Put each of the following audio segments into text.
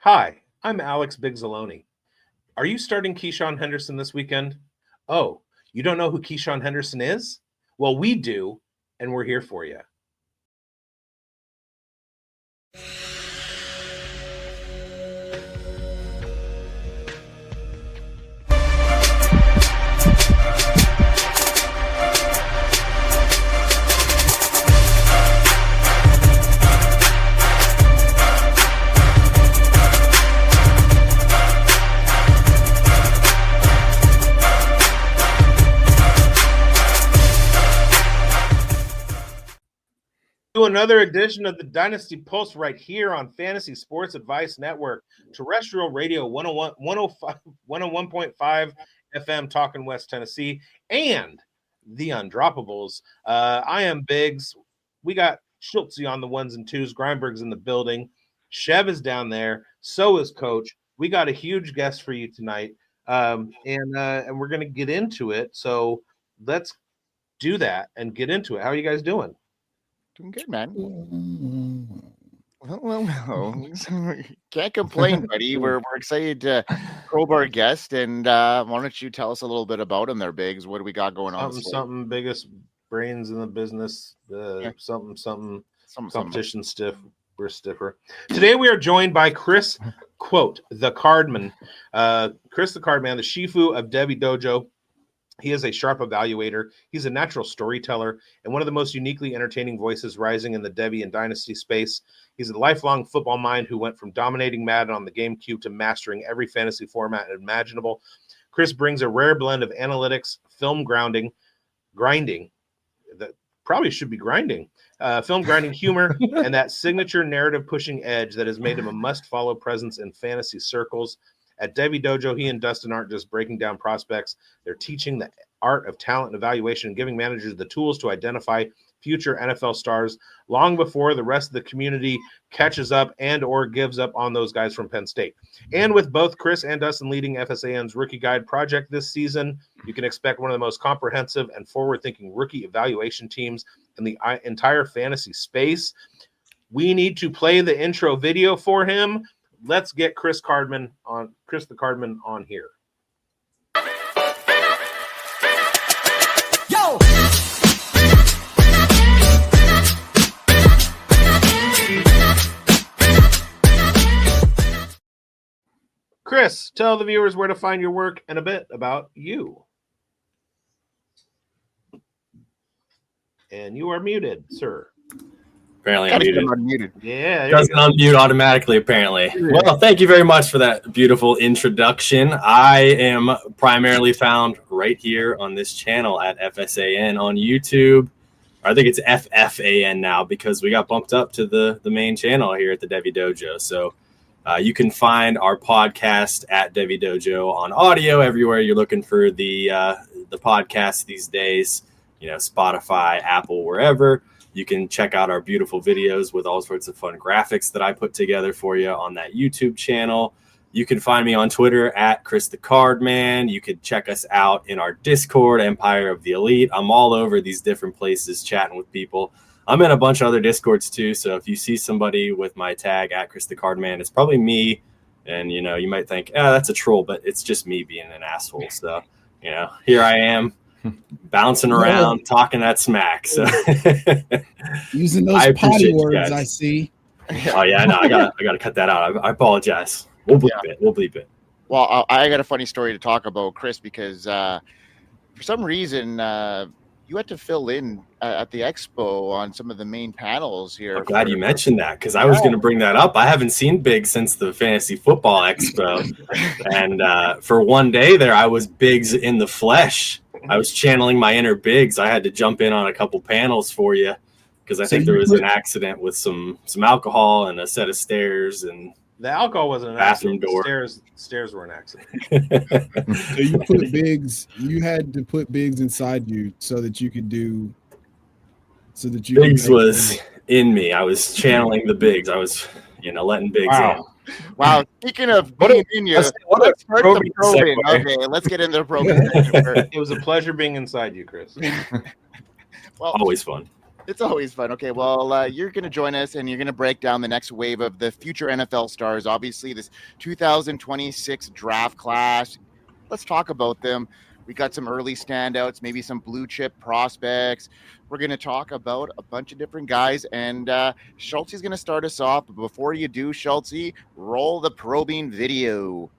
Hi, I'm Alex Bigzaloni. Are you starting Keyshawn Henderson this weekend? Oh, you don't know who Keyshawn Henderson is? Well, we do, and we're here for you. To another edition of the Dynasty Pulse right here on Fantasy Sports Advice Network, terrestrial radio 101.5 FM talking West Tennessee, and the Undroppables. I am Bigz. We got Schultzy on the ones and twos. Grindberg's in the building. Chev is down there. So is Coach. We got a huge guest for you tonight, and we're going to get into it. So let's do that and get into it. How are you guys doing? Doing good, man. Well, can't complain, buddy. We're excited to probe our guest, and why don't you tell us a little bit about him there, Bigz? What do we got going on? Something biggest brains in the business. Something competition stiff. We're stiffer. Today we are joined by Chris, quote, the Cardman. Chris the Cardman, the Shifu of Debbie Dojo. He is a sharp evaluator. He's a natural storyteller and one of the most uniquely entertaining voices rising in the Debbie and Dynasty space. He's a lifelong football mind who went from dominating Madden on the GameCube to mastering every fantasy format imaginable. Chris brings a rare blend of analytics, film grinding, that probably should be grinding, film grinding humor, and that signature narrative-pushing edge that has made him a must-follow presence in fantasy circles. At Debbie Dojo, he and Dustin aren't just breaking down prospects. They're teaching the art of talent evaluation and giving managers the tools to identify future NFL stars long before the rest of the community catches up and or gives up on those guys from Penn State. And with both Chris and Dustin leading FSAN's Rookie Guide project this season, you can expect one of the most comprehensive and forward-thinking rookie evaluation teams in the entire fantasy space. We need to play the intro video for him. Let's get Chris the Cardman on here. Yo! Chris, tell the viewers where to find your work and a bit about you. And you are muted, sir. Apparently I'm muted. Yeah. It doesn't unmute automatically, apparently. Well, thank you very much for that beautiful introduction. I am primarily found right here on this channel at FSAN on YouTube. I think it's FFAN now because we got bumped up to the main channel here at the Debbie Dojo. So you can find our podcast at Debbie Dojo on audio everywhere you're looking for the podcast these days, Spotify, Apple, wherever. You can check out our beautiful videos with all sorts of fun graphics that I put together for you on that YouTube channel. You can find me on Twitter at Chris the Cardman. You could check us out in our Discord, Empire of the Elite. I'm all over these different places chatting with people. I'm in a bunch of other Discords too, so if you see somebody with my tag at Chris the Cardman, it's probably me. And, you might think, that's a troll, but it's just me being an asshole. So, here I am. Bouncing around, talking that smack. So using those potty words, I see. Oh yeah, no, I gotta cut that out. I apologize. We'll bleep it. Well, I got a funny story to talk about, Chris, because for some reason you had to fill in at the expo on some of the main panels here. I'm glad you mentioned that because I was going to bring that up. I haven't seen Bigz since the Fantasy Football Expo, and for one day there, I was Bigz in the flesh. I was channeling my inner Bigz. I had to jump in on a couple panels for you because I think there was an accident with some alcohol and a set of stairs and the alcohol wasn't an bathroom accident. door. Stairs were an accident. So you put Bigz. You had to put Bigz inside you so that you could do. So that you. Bigz was in me. I was channeling the Bigz. I was, letting Bigz in. Wow. Speaking of being in you, let's start the probing. Okay, let's get into the probing. It was a pleasure being inside you, Chris. Well, always fun. It's always fun. Okay, well, you're going to join us, and you're going to break down the next wave of the future NFL stars. Obviously, this 2026 draft class. Let's talk about them. We got some early standouts, maybe some blue chip prospects. We're going to talk about a bunch of different guys, and Schultzy's going to start us off. But before you do, Schultzy, roll the probing video.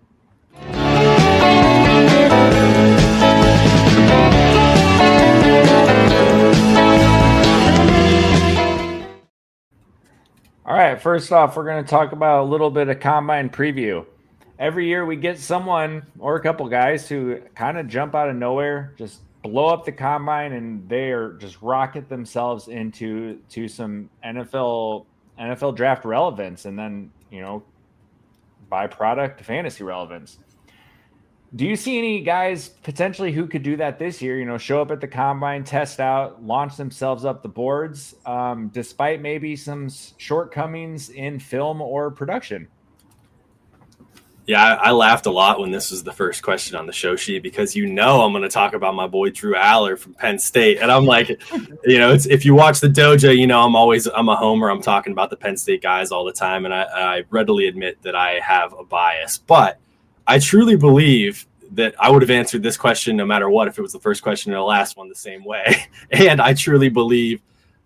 All right, first off, we're going to talk about a little bit of combine preview. Every year we get someone or a couple guys who kind of jump out of nowhere, just blow up the combine, and they are just rocket themselves into some NFL draft relevance, and then, byproduct fantasy relevance. Do you see any guys potentially who could do that this year? Show up at the combine, test out, launch themselves up the boards, despite maybe some shortcomings in film or production? Yeah, I laughed a lot when this was the first question on the show sheet because I'm going to talk about my boy Drew Aller from Penn State, and I'm like, it's if you watch the dojo, I'm a homer. I'm talking about the Penn State guys all the time, and I readily admit that I have a bias, but I truly believe that I would have answered this question no matter what if it was the first question or the last one the same way. And I truly believe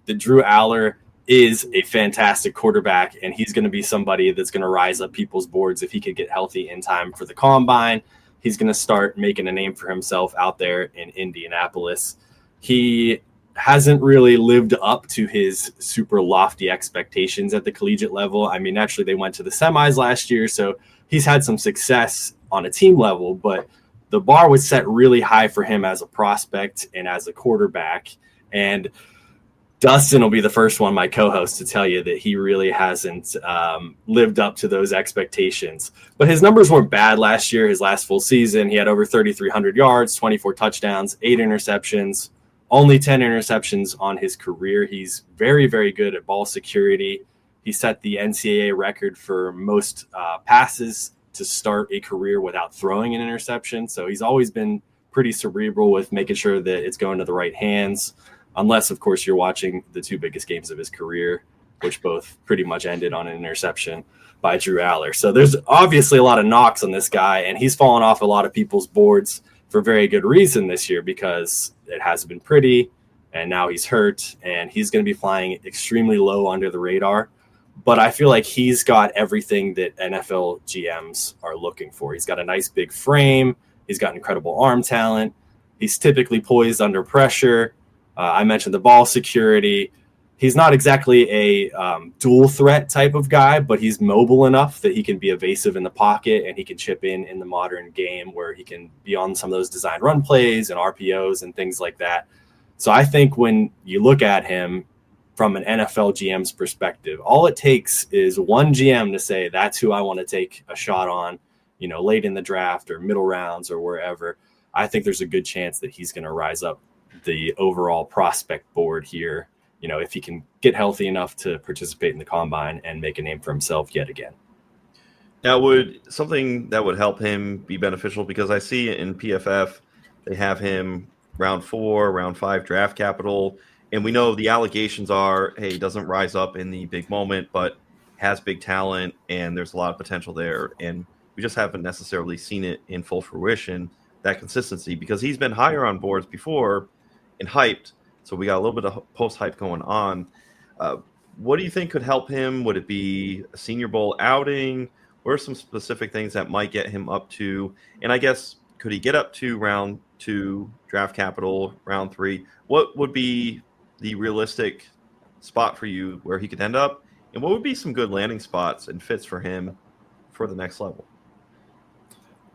that Drew Aller is a fantastic quarterback, and he's going to be somebody that's going to rise up people's boards if he could get healthy in time for the combine. He's going to start making a name for himself out there in Indianapolis. He hasn't really lived up to his super lofty expectations at the collegiate level. I mean, naturally, they went to the semis last year, so he's had some success on a team level, but the bar was set really high for him as a prospect and as a quarterback. And Dustin will be the first one, my co-host, to tell you that he really hasn't lived up to those expectations. But his numbers weren't bad last year. His last full season, he had over 3,300 yards, 24 touchdowns, 8 interceptions, only 10 interceptions on his career. He's very, very good at ball security. He set the NCAA record for most passes to start a career without throwing an interception. So he's always been pretty cerebral with making sure that it's going to the right hands. Unless, of course, you're watching the 2 biggest games of his career, which both pretty much ended on an interception by Drew Aller. So there's obviously a lot of knocks on this guy, and he's fallen off a lot of people's boards for very good reason this year because it hasn't been pretty, and now he's hurt, and he's going to be flying extremely low under the radar. But I feel like he's got everything that NFL GMs are looking for. He's got a nice big frame. He's got incredible arm talent. He's typically poised under pressure. I mentioned the ball security. He's not exactly a dual threat type of guy, but he's mobile enough that he can be evasive in the pocket and he can chip in the modern game where he can be on some of those designed run plays and RPOs and things like that. So I think when you look at him from an NFL GM's perspective, all it takes is one GM to say, that's who I want to take a shot on, late in the draft or middle rounds or wherever. I think there's a good chance that he's going to rise up the overall prospect board here, if he can get healthy enough to participate in the combine and make a name for himself yet again. Now, would something that would help him be beneficial? Because I see in PFF, they have him round 4, round 5 draft capital. And we know the allegations are, hey, he doesn't rise up in the big moment, but has big talent, and there's a lot of potential there. And we just haven't necessarily seen it in full fruition, that consistency, because he's been higher on boards before and hyped. So we got a little bit of post-hype going on. What do you think could help him? Would it be a Senior Bowl outing? What are some specific things that might get him up to? And I guess, could he get up to round 2 draft capital, round 3? What would be the realistic spot for you where he could end up? And what would be some good landing spots and fits for him for the next level?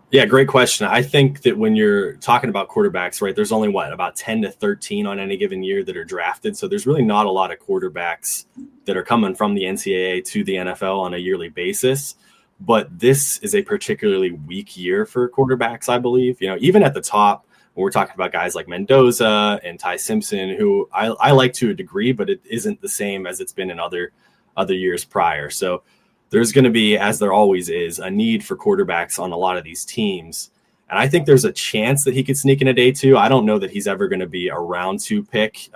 Yeah, great question. I think that when you're talking about quarterbacks, right, there's only about 10 to 13 on any given year that are drafted. So there's really not a lot of quarterbacks that are coming from the NCAA to the NFL on a yearly basis. But this is a particularly weak year for quarterbacks, I believe. Even at the top, when we're talking about guys like Mendoza and Ty Simpson, who I like to a degree, but it isn't the same as it's been in other years prior. So there's going to be, as there always is, a need for quarterbacks on a lot of these teams. And I think there's a chance that he could sneak in a day 2. I don't know that he's ever going to be a round 2 pick.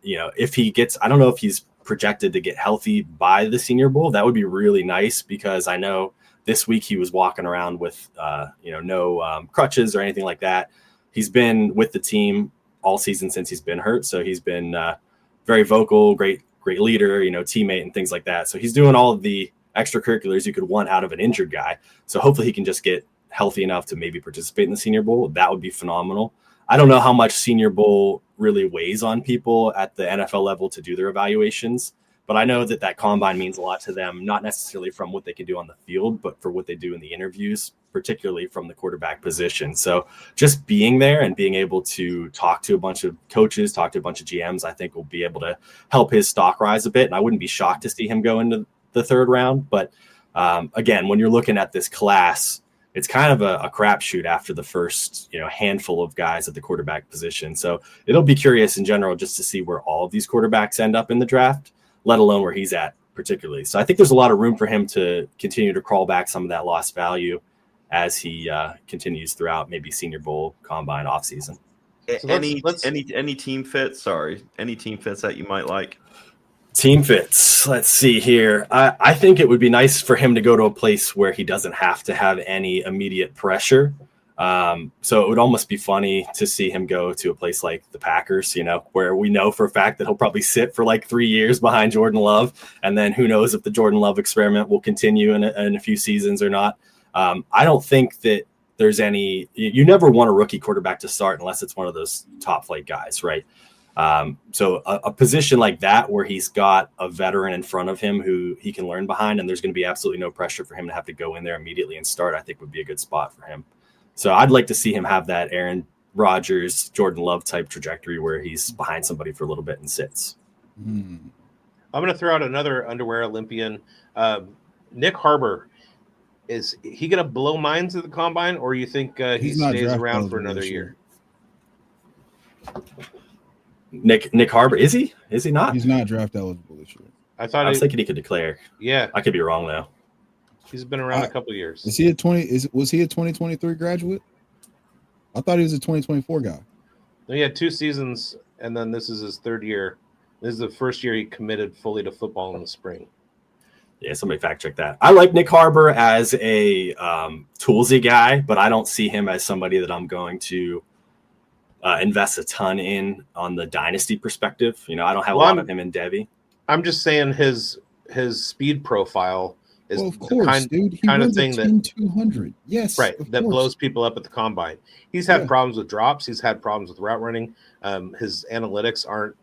If he gets, I don't know if he's projected to get healthy by the Senior Bowl. That would be really nice, because I know this week he was walking around with, no crutches or anything like that. He's been with the team all season since he's been hurt. So he's been very vocal, great leader, teammate and things like that. So he's doing all of the extracurriculars you could want out of an injured guy. So hopefully he can just get healthy enough to maybe participate in the Senior Bowl. That would be phenomenal. I don't know how much Senior Bowl really weighs on people at the NFL level to do their evaluations, but I know that combine means a lot to them, not necessarily from what they can do on the field, but for what they do in the interviews, particularly from the quarterback position. So just being there and being able to talk to a bunch of coaches, talk to a bunch of GMs, I think will be able to help his stock rise a bit. And I wouldn't be shocked to see him go into the 3rd round. But again, when you're looking at this class, it's kind of a crapshoot after the first, handful of guys at the quarterback position. So it'll be curious in general just to see where all of these quarterbacks end up in the draft, let alone where he's at particularly. So I think there's a lot of room for him to continue to crawl back some of that lost value as he continues throughout maybe Senior Bowl, combine, offseason. So any team fits? Sorry, any team fits that you might like? Team fits. Let's see here. I think it would be nice for him to go to a place where he doesn't have to have any immediate pressure. So it would almost be funny to see him go to a place like the Packers, where we know for a fact that he'll probably sit for like 3 years behind Jordan Love. And then who knows if the Jordan Love experiment will continue in a few seasons or not. I don't think that there's any, you never want a rookie quarterback to start unless it's one of those top flight guys, right? So a position like that where he's got a veteran in front of him who he can learn behind, and there's going to be absolutely no pressure for him to have to go in there immediately and start, I think would be a good spot for him. So I'd like to see him have that Aaron Rodgers, Jordan Love type trajectory where he's behind somebody for a little bit and sits. I'm going to throw out another underwear Olympian, Nyck Harbor. Is he going to blow minds at the combine, or you think he stays around for another year? Nyck Harbor, is he not? He's not draft eligible this year. I was thinking he could declare. Yeah, I could be wrong though. He's been around a couple of years. Was he a 2023 graduate? I thought he was a 2024 guy. He had 2 seasons, and then this is his 3rd year. This is the first year he committed fully to football in the spring. Yeah, somebody fact check that. I like Nyck Harbor as a toolsy guy, but I don't see him as somebody that I'm going to invest a ton in on the dynasty perspective. I don't have a lot of him in Devi. I'm just saying his speed profile is of course, dude. He kind of runs thing a team that 200. Yes, right, that blows people up at the combine. He's had problems with drops. He's had problems with route running. His analytics aren't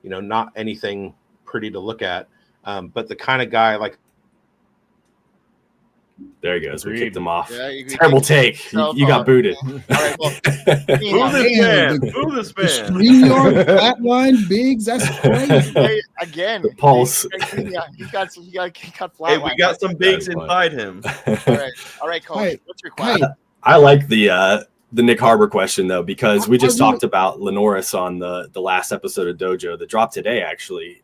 not anything pretty to look at. But the kind of guy like. There he goes. We kicked him off. Yeah, Terrible take. You got booted. All right, well, Boo this man. The StreamYard flatline Bigz. That's crazy. Again, the Pulse. He got flatline. Hey, we got some Bigz inside him. All right, Coach. What's your question? I like the Nyck Harbor question though, because we just talked about Lenoris on the last episode of Dojo that dropped today, actually,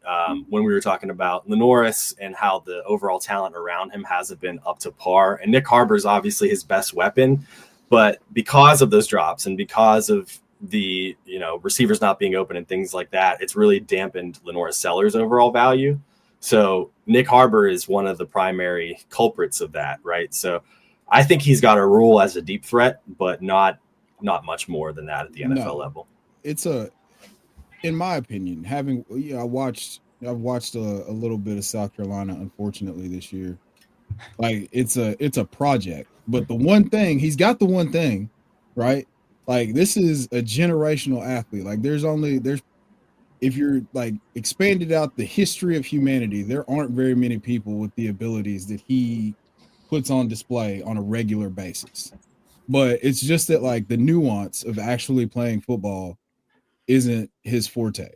when we were talking about Lenoris and how the overall talent around him hasn't been up to par. And Nyck Harbor is obviously his best weapon, but because of those drops and because of the receivers not being open and things like that, it's really dampened Lenoris Sellers' overall value. So Nyck Harbor is one of the primary culprits of that, right? So I think he's got a role as a deep threat, but not much more than that at the NFL level. It's in my opinion, I've watched a little bit of South Carolina, unfortunately, this year. Like it's a project, but he's got the one thing, right? Like this is a generational athlete. Like there's if you're like expanded out the history of humanity, there aren't very many people with the abilities that he puts on display on a regular basis. But it's just that like the nuance of actually playing football isn't his forte.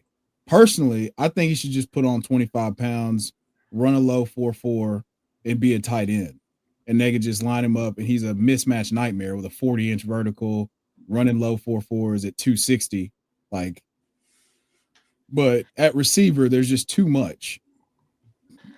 Personally, I think he should just put on 25 pounds, run a low 4.4, and be a tight end. And they could just line him up, and he's a mismatch nightmare with a 40-inch vertical, running low 4.4s at 260. But at receiver, there's just too much.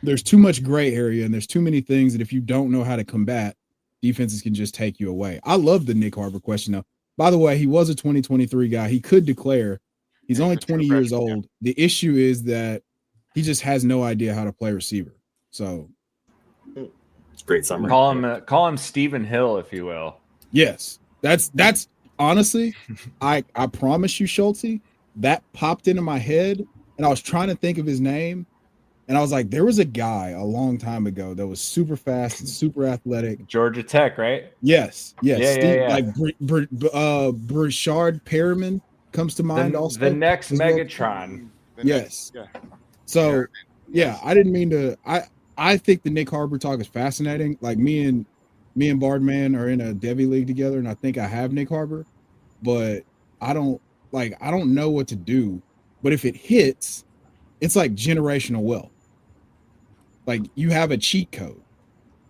There's too much gray area, and there's too many things that if you don't know how to combat, defenses can just take you away. I love the Nyck Harbor question though. By the way, he was a 2023 guy. He could declare. He's only 20 years old. The issue is that he just has no idea how to play receiver. So great summary. Call him Stephen Hill, if you will. Yes. That's honestly, I promise you, Schultzy, that popped into my head and I was trying to think of his name. And I was like, there was a guy a long time ago that was super fast and super athletic. Georgia Tech, right? Yes. Yeah. Like Brashard Perriman comes to mind also. The next Megatron. Yes. So, yeah, I didn't mean to. I think the Nyck Harbor talk is fascinating. Like me and Bardman are in a Devi league together, and I think I have Nyck Harbor, but I don't know what to do. But if it hits, it's like generational wealth. Like you have a cheat code,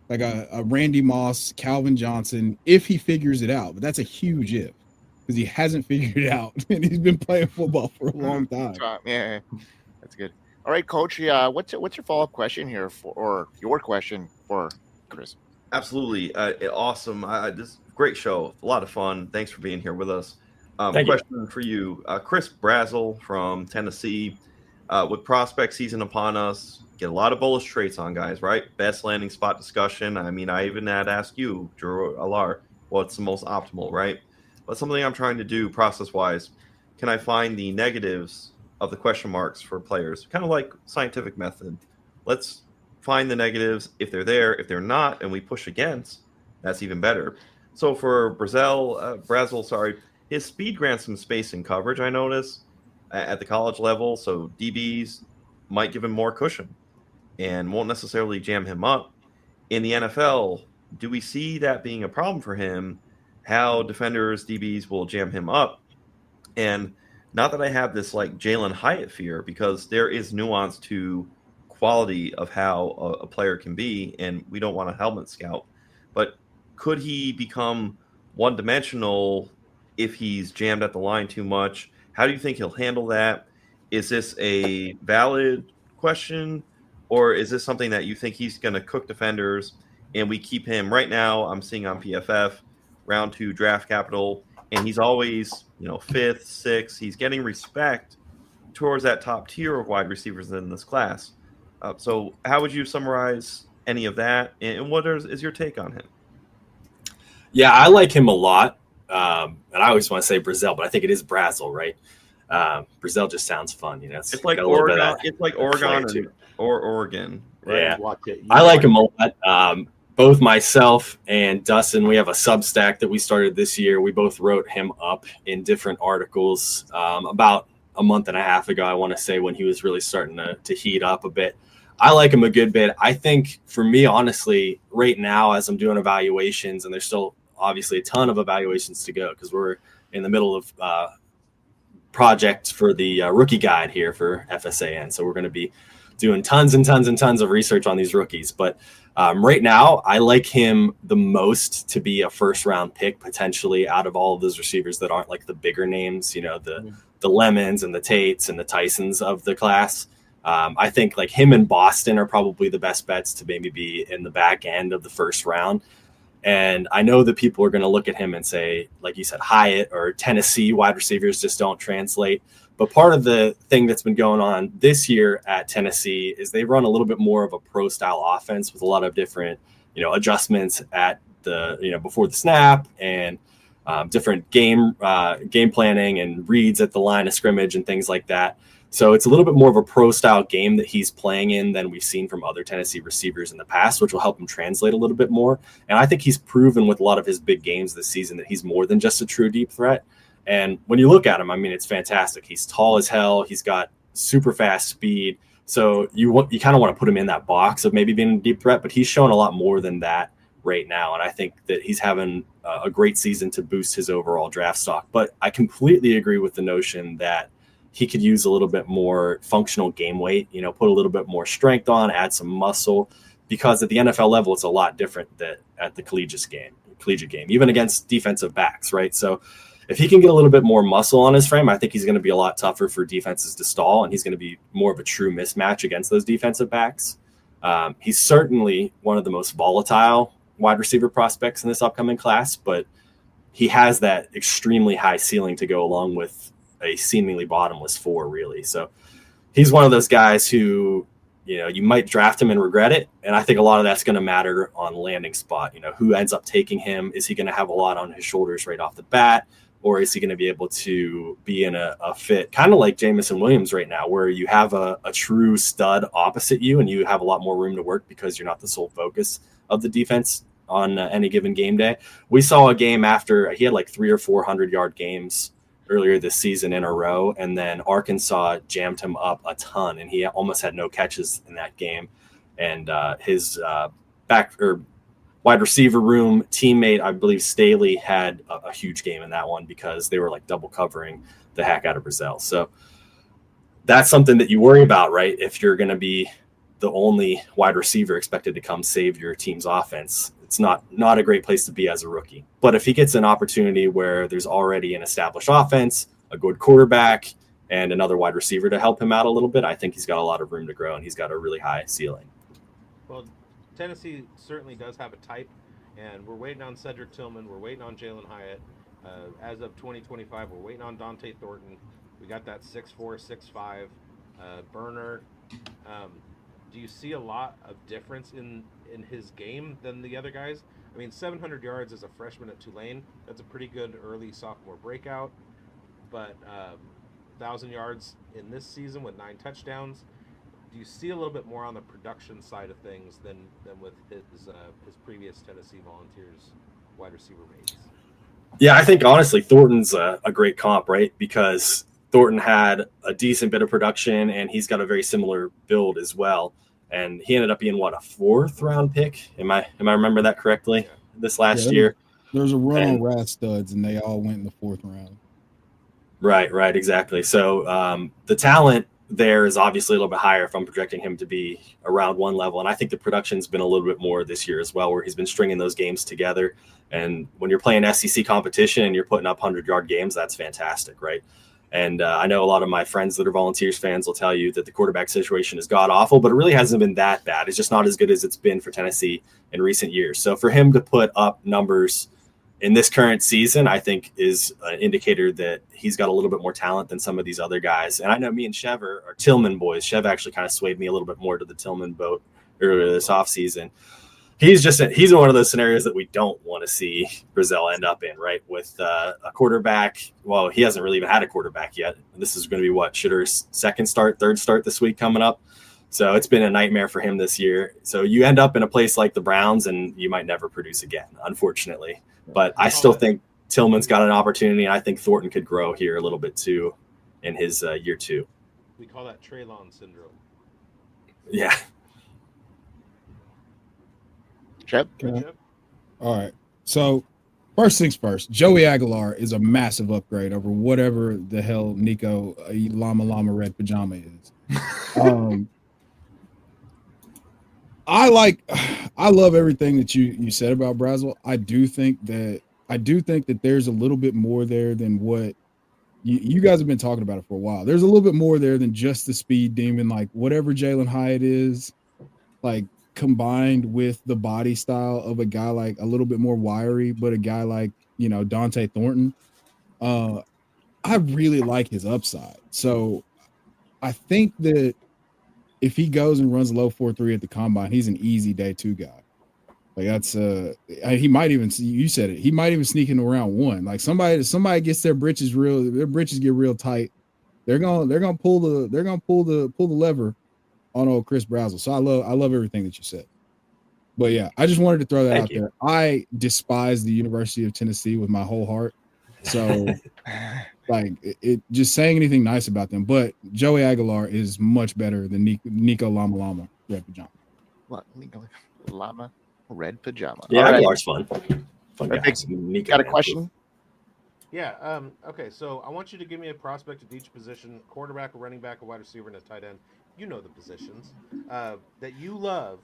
like a Randy Moss, Calvin Johnson, if he figures it out. But that's a huge if, because he hasn't figured it out, and he's been playing football for a long time. Yeah, that's good. All right, Coach. Yeah, what's your follow-up question here or your question for Chris? Absolutely, awesome. This great show, a lot of fun. Thanks for being here with us. Question for you, Chris Braswell from Tennessee. With prospect season upon us, get a lot of bullish traits on guys, right? Best landing spot discussion. I mean, I even had asked you, Drew Alar, what's the most optimal, right? But something I'm trying to do process-wise, can I find the negatives of the question marks for players? Kind of like scientific method. Let's find the negatives. If they're there, if they're not, and we push against, that's even better. So for Braswell, his speed grants some space and coverage, I notice, at the college level. So DBs might give him more cushion and won't necessarily jam him up. In the NFL, do we see that being a problem for him? How defenders, DBs will jam him up? And not that I have this like Jalen Hyatt fear, because there is nuance to quality of how a player can be, and we don't want a helmet scout. But could he become one-dimensional if he's jammed at the line too much? How do you think he'll handle that? Is this a valid question, or is this something that you think he's going to cook defenders and we keep him right now? I'm seeing on PFF round 2 draft capital, and he's always, 5th, 6th. He's getting respect towards that top tier of wide receivers in this class. So how would you summarize any of that, and what is your take on him? Yeah, I like him a lot. And I always want to say Braswell, but I think it is Braswell, right? Braswell just sounds fun, It's like Oregon. It's like Oregon or Oregon, right? Yeah, I like him a lot. Both myself and Dustin, we have a Substack that we started this year. We both wrote him up in different articles about a month and a half ago, I want to say, when he was really starting to heat up a bit. I like him a good bit. I think for me, honestly, right now, as I'm doing evaluations, and there's still obviously a ton of evaluations to go because we're in the middle of project for the rookie guide here for FSAN. So we're going to be doing tons and tons and tons of research on these rookies. But right now, I like him the most to be a first-round pick, potentially, out of all of those receivers that aren't like the bigger names, the Lemons and the Tates and the Tysons of the class. I think like him and Boston are probably the best bets to maybe be in the back end of the first round. And I know that people are going to look at him and say, like you said, Hyatt or Tennessee wide receivers just don't translate. But part of the thing that's been going on this year at Tennessee is they run a little bit more of a pro style offense with a lot of different, adjustments at the, before the snap and different game planning and reads at the line of scrimmage and things like that. So it's a little bit more of a pro style game that he's playing in than we've seen from other Tennessee receivers in the past, which will help him translate a little bit more. And I think he's proven with a lot of his big games this season that he's more than just a true deep threat. And when you look at him, I mean, it's fantastic. He's tall as hell. He's got super fast speed. So you kind of want to put him in that box of maybe being a deep threat, but he's shown a lot more than that right now. And I think that he's having a great season to boost his overall draft stock. But I completely agree with the notion that he could use a little bit more functional game weight, put a little bit more strength on, add some muscle, because at the NFL level, it's a lot different than at the collegiate game, even against defensive backs, right? So if he can get a little bit more muscle on his frame, I think he's going to be a lot tougher for defenses to stall, and he's going to be more of a true mismatch against those defensive backs. He's certainly one of the most volatile wide receiver prospects in this upcoming class, but he has that extremely high ceiling to go along with a seemingly bottomless 4, really. So he's one of those guys who, you might draft him and regret it. And I think a lot of that's going to matter on landing spot. Who ends up taking him? Is he going to have a lot on his shoulders right off the bat? Or is he going to be able to be in a fit, kind of like Jamison Williams right now, where you have a true stud opposite you and you have a lot more room to work because you're not the sole focus of the defense on any given game day. We saw a game after he had like 300 or 400-yard games earlier this season in a row, and then Arkansas jammed him up a ton, and he almost had no catches in that game. And his wide receiver room teammate, I believe Staley, had a huge game in that one because they were like double covering the heck out of Braswell. So that's something that you worry about, right? If you're going to be the only wide receiver expected to come save your team's offense, it's not a great place to be as a rookie. But if he gets an opportunity where there's already an established offense, a good quarterback, and another wide receiver to help him out a little bit, I think he's got a lot of room to grow, and he's got a really high ceiling. Well, Tennessee certainly does have a type, and we're waiting on Cedric Tillman. We're waiting on Jalen Hyatt. As of 2025, we're waiting on Dante Thornton. We got that 6'4", 6'5", burner. Do you see a lot of difference in his game than the other guys? I mean, 700 yards as a freshman at Tulane, that's a pretty good early sophomore breakout. But 1,000 yards in this season with 9 touchdowns. Do you see a little bit more on the production side of things than with his previous Tennessee Volunteers wide receiver mates? Yeah, I think honestly Thornton's a great comp, right? Because Thornton had a decent bit of production, and he's got a very similar build as well. And he ended up being a 4th round pick. Am I remember that correctly? Yeah. This last year. There's a run on Rat Studs, and they all went in the 4th round. Right, exactly. So the talent there is obviously a little bit higher if I'm projecting him to be around 1 level. And I think the production's been a little bit more this year as well, where he's been stringing those games together. And when you're playing SEC competition and you're putting up 100-yard games, that's fantastic, right? And I know a lot of my friends that are Volunteers fans will tell you that the quarterback situation is god-awful, but it really hasn't been that bad. It's just not as good as it's been for Tennessee in recent years. So for him to put up numbers in this current season, I think is an indicator that he's got a little bit more talent than some of these other guys. And I know me and Chev are Tillman boys. Chev actually kind of swayed me a little bit more to the Tillman boat earlier this offseason. He's in one of those scenarios that we don't want to see Braswell end up in, right? With a quarterback. Well, he hasn't really even had a quarterback yet. This is going to be Shitter's third start this week coming up. So it's been a nightmare for him this year. So you end up in a place like the Browns and you might never produce again, unfortunately. But I still think Tillman's got an opportunity, and I think Thornton could grow here a little bit too in his year 2. We call that Treylon syndrome. Yeah. Chev? All right. So first things first, Joey Aguilar is a massive upgrade over whatever the hell Nico Llama Red Pajama is. I love everything that you said about Braswell. I do think that there's a little bit more there than what you guys have been talking about it for a while. There's a little bit more there than just the speed demon, like whatever Jalen Hyatt is, like combined with the body style of a guy like a little bit more wiry, but a guy like, Dante Thornton. I really like his upside. So I think that if he goes and runs a low 4.3 at the combine, he's an easy day 2 guy. Like that's he might even, you said it, he might even sneak into round 1. Like somebody gets their britches get real tight. They're gonna pull the lever on old Chris Braswell. So I love everything that you said. But yeah, I just wanted to throw that out there. I despise the University of Tennessee with my whole heart. So like it just saying anything nice about them. But Joey Aguilar is much better than Nico Llama Red Pajama. What? Nico Llama Red Pajama. Yeah, Aguilar's fun. Fun guy. Got a question? Yeah. Okay. So I want you to give me a prospect at each position: quarterback, a running back, a wide receiver, and a tight end. You know the positions that you love.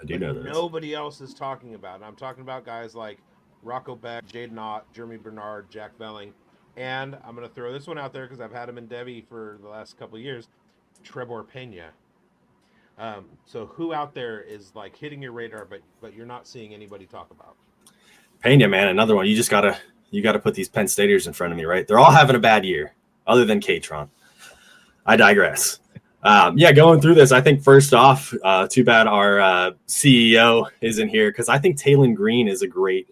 I do know this. Nobody else is talking about. And I'm talking about guys like Rocco Beck, Jaden Ott, Jeremy Bernard, Jack Velling, and I'm going to throw this one out there because I've had him in Debbie for the last couple of years. Trebor Pena. So who out there is like hitting your radar, but you're not seeing anybody talk about? Pena, man, another one. You gotta put these Penn Staters in front of me, right? They're all having a bad year, other than Katron. I digress. Going through this, I think first off, too bad our CEO isn't here, because I think Talyn Green is a great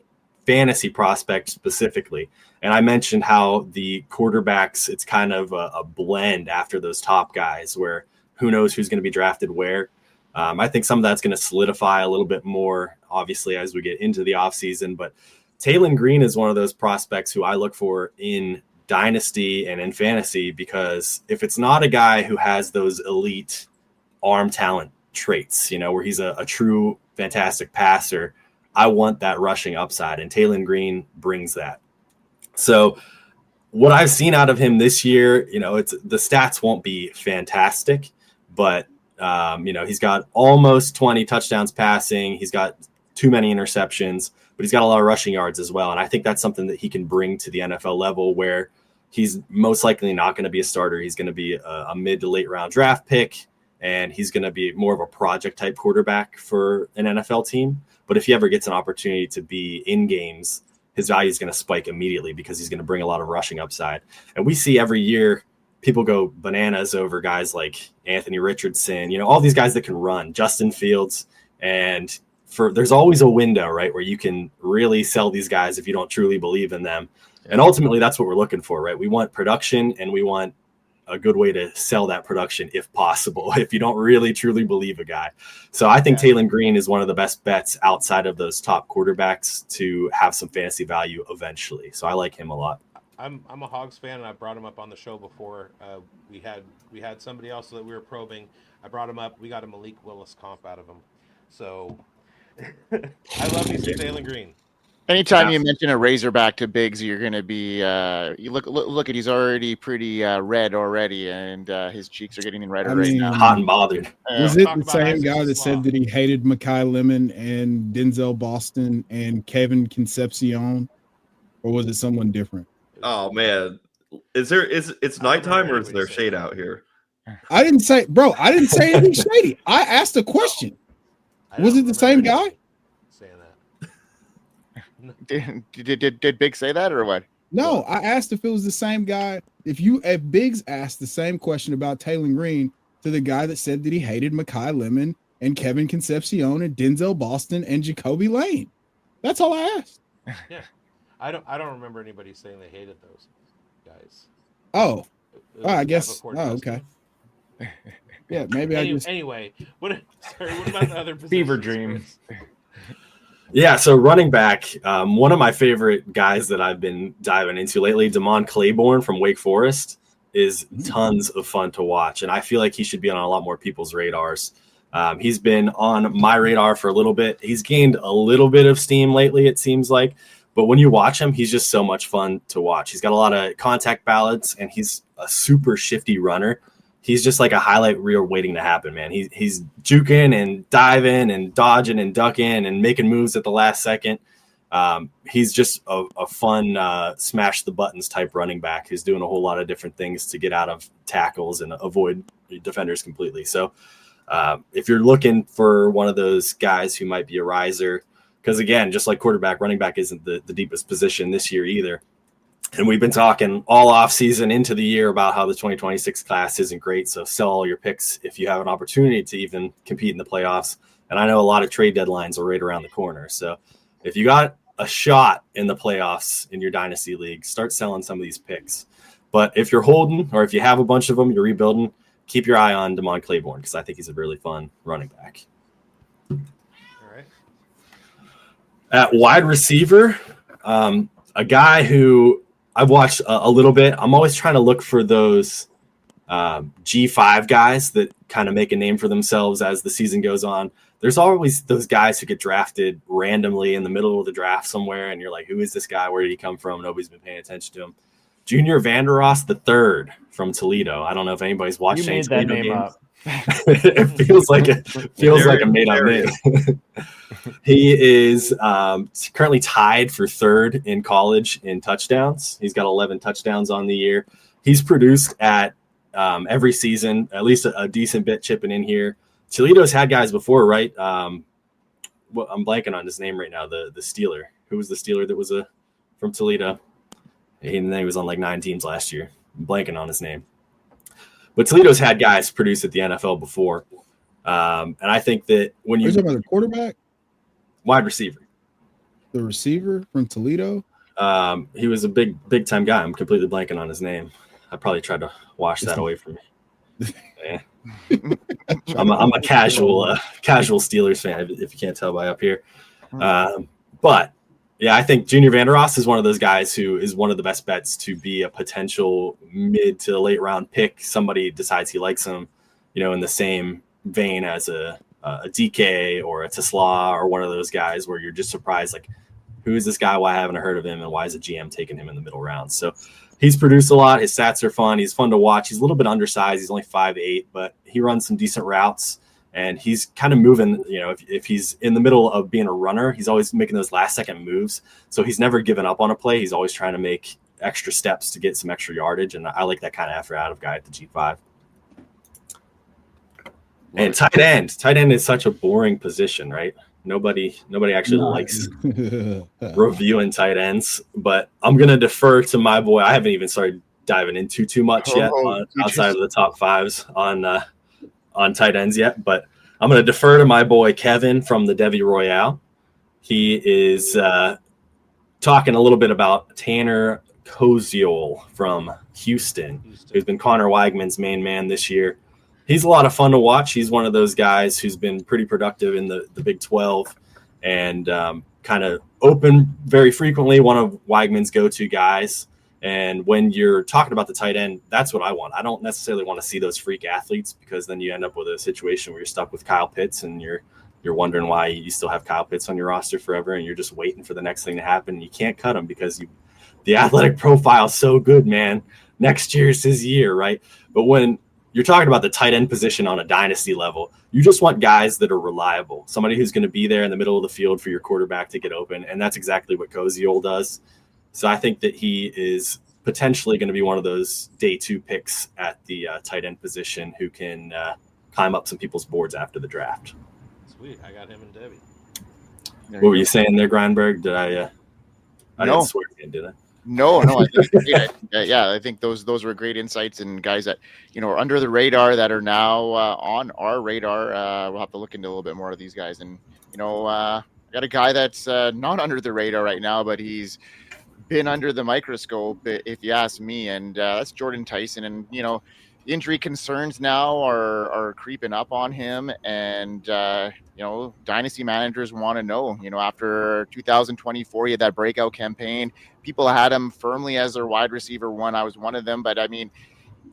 fantasy prospect specifically. And I mentioned how the quarterbacks, it's kind of a blend after those top guys where who knows who's going to be drafted where. I think some of that's going to solidify a little bit more, obviously, as we get into the offseason. But Talyn Green is one of those prospects who I look for in Dynasty and in fantasy, because if it's not a guy who has those elite arm talent traits, where he's a true fantastic passer, I want that rushing upside, and Talyn Green brings that. So what I've seen out of him this year, it's the stats won't be fantastic, but he's got almost 20 touchdowns passing. He's got too many interceptions, but he's got a lot of rushing yards as well. And I think that's something that he can bring to the NFL level, where he's most likely not going to be a starter. He's going to be a mid to late round draft pick, and he's going to be more of a project type quarterback for an NFL team. But if he ever gets an opportunity to be in games, his value is going to spike immediately, because he's going to bring a lot of rushing upside. And we see every year people go bananas over guys like Anthony Richardson, all these guys that can run, Justin Fields. And there's always a window, right, where you can really sell these guys if you don't truly believe in them. And ultimately, that's what we're looking for, right? We want production, and we want a good way to sell that production if possible, if you don't really truly believe a guy. So I think Talyn Green is one of the best bets outside of those top quarterbacks to have some fantasy value eventually. So I like him a lot. I'm a Hogs fan, and I brought him up on the show before. We had somebody else that we were probing. I brought him up. We got a Malik Willis comp out of him. So I love me some Talyn Green. Anytime you mention a Razorback to Bigz, you're going to be you look at he's already pretty red already, and his cheeks are getting redder right now. Hot and bothered. Was it the same guy that said that he hated Mekhi Lemon and Denzel Boston and Kevin Concepcion, or was it someone different? Oh man, it's nighttime, or is there shade out here? I didn't say anything shady. I asked a question. Was it the same guy? Did Bigz say that, or what? No, I asked if it was the same guy. If Bigz asked the same question about Talyn Green to the guy that said that he hated Mekhi Lemon and Kevin Concepcion and Denzel Boston and Jacoby Lane. That's all I asked. Yeah, I don't remember anybody saying they hated those guys. Oh, I guess. Oh, okay. Yeah, maybe Anyway, what about the other positions? Fever dream. Yeah, so running back, one of my favorite guys that I've been diving into lately, Damon Claiborne from Wake Forest, is tons of fun to watch. And I feel like he should be on a lot more people's radars. He's been on my radar for a little bit. He's gained a little bit of steam lately, it seems like. But when you watch him, he's just so much fun to watch. He's got a lot of contact balance, and he's a super shifty runner. He's just like a highlight reel waiting to happen, man. He's juking and diving and dodging and ducking and making moves at the last second. He's just a fun smash the buttons type running back who's doing a whole lot of different things to get out of tackles and avoid defenders completely. So if you're looking for one of those guys who might be a riser, because again, just like quarterback, running back isn't the deepest position this year either. And we've been talking all off season into the year about how the 2026 class isn't great. So sell all your picks if you have an opportunity to even compete in the playoffs. And I know a lot of trade deadlines are right around the corner. So if you got a shot in the playoffs in your dynasty league, start selling some of these picks. But if you're holding, or if you have a bunch of them, you're rebuilding, keep your eye on Damon Claiborne, because I think he's a really fun running back. All right. At wide receiver, a guy who I've watched a little bit. I'm always trying to look for those G5 guys that kind of make a name for themselves as the season goes on. There's always those guys who get drafted randomly in the middle of the draft somewhere, and you're like, who is this guy? Where did he come from? Nobody's been paying attention to him. Junior Vander III from Toledo. I don't know if anybody's watched any Toledo games. It feels like a made-up name. He is currently tied for third in college in touchdowns. He's got 11 touchdowns on the year. He's produced at every season, at least a decent bit chipping in here. Toledo's had guys before, right? I'm blanking on his name right now. The Steeler. Who was the Steeler that was from Toledo? He was on like 9 teams last year. I'm blanking on his name. But Toledo's had guys produce at the NFL before. And I think that when you're talking about the quarterback? Wide receiver. The receiver from Toledo? He was a big time guy. I'm completely blanking on his name. I probably tried to wash that away from me. Yeah. I'm a casual Steelers fan, if you can't tell by up here. But yeah, I think Junior Vander is one of those guys who is one of the best bets to be a potential mid to late round pick. Somebody decides he likes him, in the same vein as a DK or a Tesla or one of those guys where you're just surprised, like, who is this guy? Why haven't I heard of him? And why is the GM taking him in the middle rounds? So he's produced a lot. His stats are fun. He's fun to watch. He's a little bit undersized. He's only 5'8", but he runs some decent routes. And he's kind of moving, if he's in the middle of being a runner, he's always making those last-second moves. So he's never given up on a play. He's always trying to make extra steps to get some extra yardage. And I like that kind of effort out of guy at the G5. And tight end is such a boring position, right? Nobody actually likes reviewing tight ends, but I'm going to defer to my boy. I haven't even started diving into too much yet outside of the top fives on tight ends yet, but I'm going to defer to my boy Kevin from the Devi Royale. He is talking a little bit about Tanner Koziol from Houston, who's been Connor Weigman's main man this year. He's a lot of fun to watch. He's one of those guys who's been pretty productive in the Big 12 and kind of open very frequently, one of Weigman's go-to guys. And when you're talking about the tight end, that's what I want. I don't necessarily want to see those freak athletes, because then you end up with a situation where you're stuck with Kyle Pitts and you're wondering why you still have Kyle Pitts on your roster forever, and you're just waiting for the next thing to happen. You can't cut him because the athletic profile is so good, man. Next year's his year, right? But when you're talking about the tight end position on a dynasty level, you just want guys that are reliable, somebody who's going to be there in the middle of the field for your quarterback to get open, and that's exactly what Koziol does. So I think that he is potentially going to be one of those day 2 picks at the tight end position who can climb up some people's boards after the draft. Sweet, I got him and Debbie. What were you saying there, Grindberg? Did I didn't swear again, did I? No. I think those were great insights, and guys that are under the radar that are now on our radar. We'll have to look into a little bit more of these guys, and I got a guy that's not under the radar right now, but he's been under the microscope, if you ask me, and that's Jordan Tyson. And injury concerns now are creeping up on him, and dynasty managers want to know. After 2024, he had that breakout campaign. People had him firmly as their wide receiver 1. I was one of them, but I mean,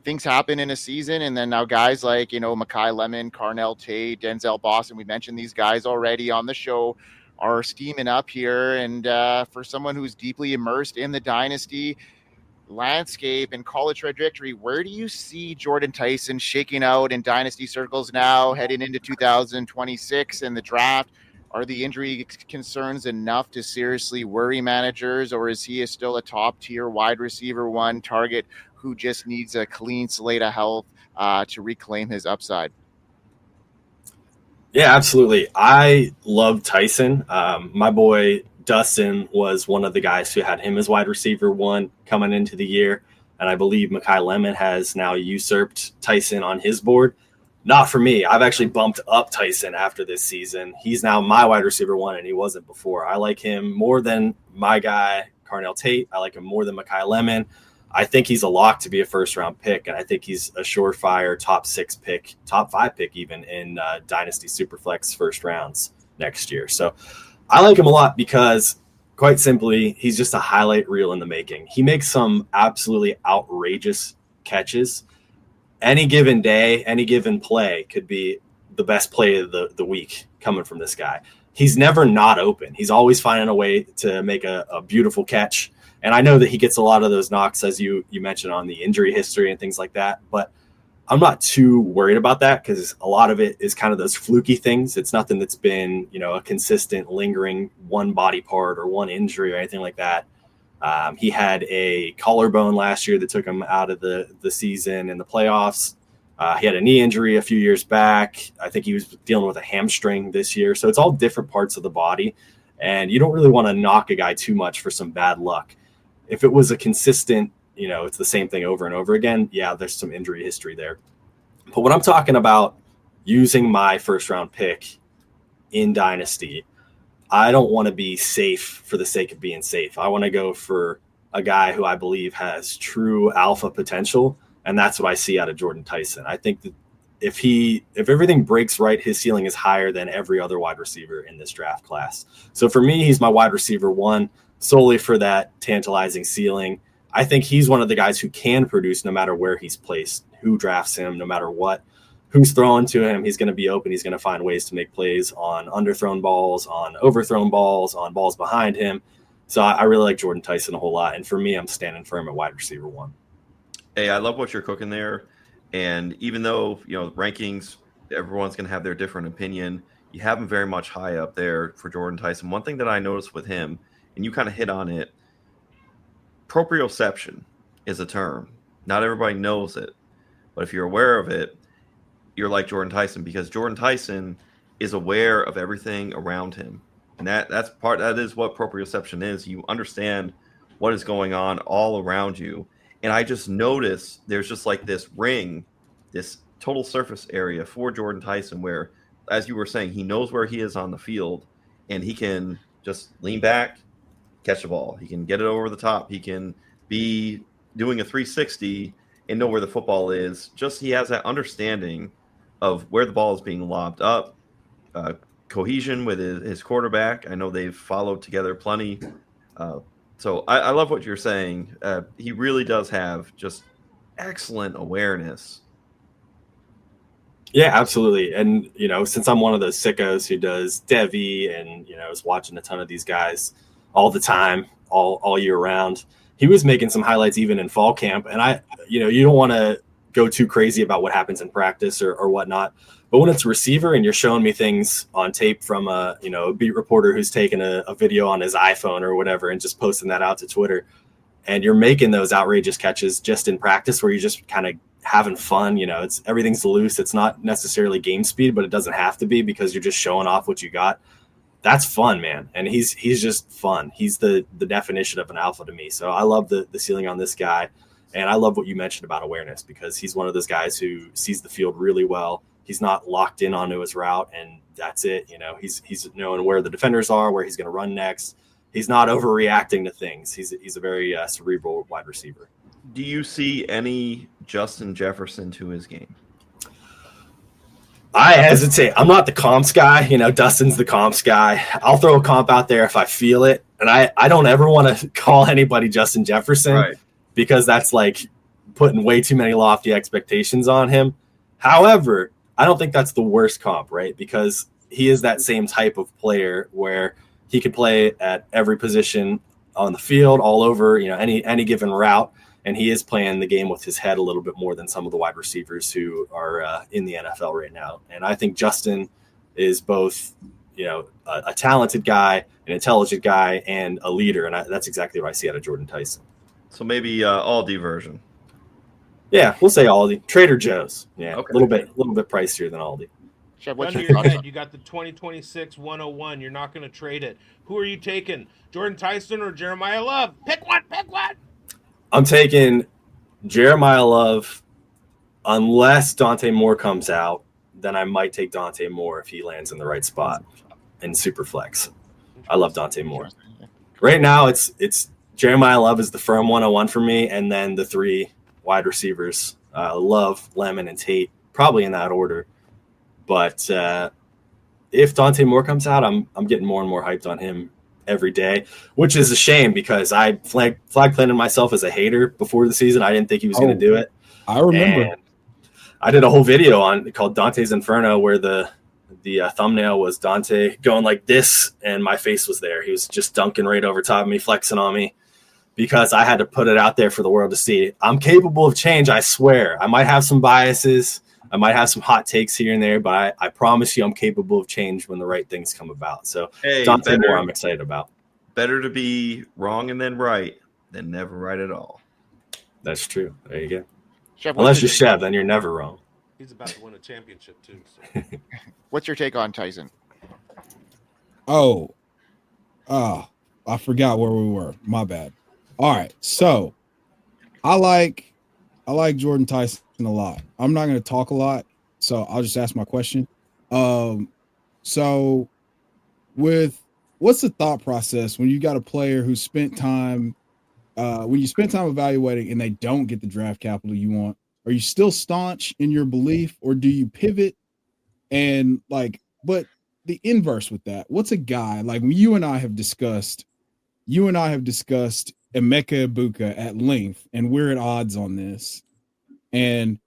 things happen in a season, and then now guys like Mekhi Lemon, Carnell Tate, Denzel Boston, we mentioned these guys already on the show, are steaming up here. And for someone who's deeply immersed in the dynasty landscape and college trajectory, where do you see Jordan Tyson shaking out in dynasty circles now, heading into 2026 and the draft? Are the injury concerns enough to seriously worry managers, or is he still a top-tier wide receiver 1 target who just needs a clean slate of health to reclaim his upside? Yeah, absolutely. I love Tyson. My boy Dustin was one of the guys who had him as wide receiver 1 coming into the year. And I believe Mekhi Lemon has now usurped Tyson on his board. Not for me. I've actually bumped up Tyson after this season. He's now my wide receiver 1, and he wasn't before. I like him more than my guy, Carnell Tate. I like him more than Mekhi Lemon. I think he's a lock to be a first-round pick, and I think he's a surefire top 6 pick, top 5 pick even in Dynasty Superflex first rounds next year. So I like him a lot because, quite simply, he's just a highlight reel in the making. He makes some absolutely outrageous catches. Any given day, any given play could be the best play of the week coming from this guy. He's never not open. He's always finding a way to make a beautiful catch. And I know that he gets a lot of those knocks, as you mentioned, on the injury history and things like that. But I'm not too worried about that, because a lot of it is kind of those fluky things. It's nothing that's been, a consistent, lingering one body part or one injury or anything like that. He had a collarbone last year that took him out of the season and the playoffs. He had a knee injury a few years back. I think he was dealing with a hamstring this year. So it's all different parts of the body. And you don't really want to knock a guy too much for some bad luck. If it was a consistent, it's the same thing over and over again, yeah, there's some injury history there. But when I'm talking about using my first round pick in Dynasty, I don't want to be safe for the sake of being safe. I want to go for a guy who I believe has true alpha potential. And that's what I see out of Jordan Tyson. I think that if everything breaks right, his ceiling is higher than every other wide receiver in this draft class. So for me, he's my wide receiver 1 solely for that tantalizing ceiling. I think he's one of the guys who can produce no matter where he's placed, who drafts him, no matter what, who's throwing to him. He's going to be open. He's going to find ways to make plays on underthrown balls, on overthrown balls, on balls behind him. So I really like Jordan Tyson a whole lot. And for me, I'm standing firm at wide receiver 1. Hey, I love what you're cooking there. And even though, rankings, everyone's going to have their different opinion, you have him very much high up there for Jordan Tyson. One thing that I noticed with him, and you kind of hit on it, proprioception is a term. Not everybody knows it. But if you're aware of it, you're like Jordan Tyson, because Jordan Tyson is aware of everything around him. And that is what proprioception is. You understand what is going on all around you. And I just noticed there's just like this ring, this total surface area for Jordan Tyson where, as you were saying, he knows where he is on the field and he can just lean back, catch the ball. He can get it over the top. He can be doing a 360 and know where the football is. Just he has that understanding of where the ball is being lobbed up, cohesion with his quarterback. I know they've followed together plenty. So I love what you're saying. He really does have just excellent awareness. Yeah, absolutely. And, since I'm one of those sickos who does Devi and, is watching a ton of these guys all the time, all year round, he was making some highlights even in fall camp. And you don't want to go too crazy about what happens in practice or whatnot. But when it's a receiver and you're showing me things on tape from a beat reporter who's taking a video on his iPhone or whatever and just posting that out to Twitter, and you're making those outrageous catches just in practice where you're just kind of having fun, everything's loose. It's not necessarily game speed, but it doesn't have to be because you're just showing off what you got. That's fun, man. And he's just fun. He's the definition of an alpha to me. So I love the ceiling on this guy. And I love what you mentioned about awareness because he's one of those guys who sees the field really well. He's not locked in onto his route, and that's it. He's knowing where the defenders are, where he's going to run next. He's not overreacting to things. He's a very cerebral wide receiver. Do you see any Justin Jefferson to his game? I hesitate. I'm not the comps guy. Dustin's the comps guy. I'll throw a comp out there if I feel it. And I don't ever want to call anybody Justin Jefferson, right, because that's like putting way too many lofty expectations on him. However, I don't think that's the worst comp, right? Because he is that same type of player where he could play at every position on the field, all over, any given route. And he is playing the game with his head a little bit more than some of the wide receivers who are in the NFL right now. And I think Justin is both, a talented guy, an intelligent guy, and a leader. And that's exactly what I see out of Jordan Tyson. So maybe Aldi version. Yeah, we'll say Aldi. Trader Joe's. Yeah, okay. A little bit pricier than Aldi. Chev, what's Under your your thoughts? head, you got the 2026 101. You're not going to trade it. Who are you taking? Jordan Tyson or Jeremiah Love? Pick one. I'm taking Jeremiah Love unless Dante Moore comes out. Then I might take Dante Moore if he lands in the right spot in Superflex. I love Dante Moore. Right now, it's Jeremiah Love is the firm 101 for me, and then the 3 wide receivers, Love, Lemon, and Tate, probably in that order. But if Dante Moore comes out, I'm getting more and more hyped on him every day, which is a shame because I flag planted myself as a hater before the season. I didn't think he was going to do it. I remember. And I did a whole video called Dante's Inferno where the thumbnail was Dante going like this, and my face was there. He was just dunking right over top of me, flexing on me, because I had to put it out there for the world to see. I'm capable of change, I swear. I might have some biases. I might have some hot takes here and there, but I promise you I'm capable of change when the right things come about. So Dante Moore I'm excited about. Better to be wrong and then right than never right at all. That's true. There you go. Chev, Unless you're Chev, then you're never wrong. He's about to win a championship too. So. What's your take on Tyson? I forgot where we were. My bad. All right, so I like Jordan Tyson a lot. I'm not going to talk a lot, so I'll just ask my question. So what's the thought process when you got a player who spent time when you spend time evaluating and they don't get the draft capital you want? Are you still staunch in your belief, or do you pivot? And but the inverse with that, what's a guy like when you and I have discussed Emeka Ibuka at length, and we're at odds on this. And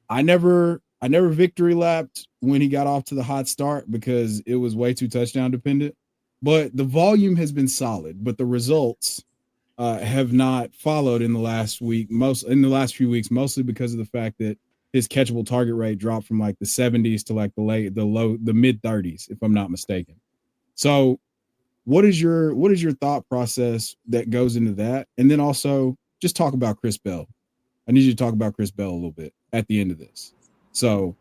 I never victory lapped when he got off to the hot start because it was way too touchdown dependent. But the volume has been solid, but the results have not followed in the last few weeks, mostly because of the fact that his catchable target rate dropped from like the 70s to like the mid 30s, if I'm not mistaken. So what is your thought process that goes into that? And then also just talk about Chris Bell. I need you to talk about Chris Bell a little bit at the end of this. So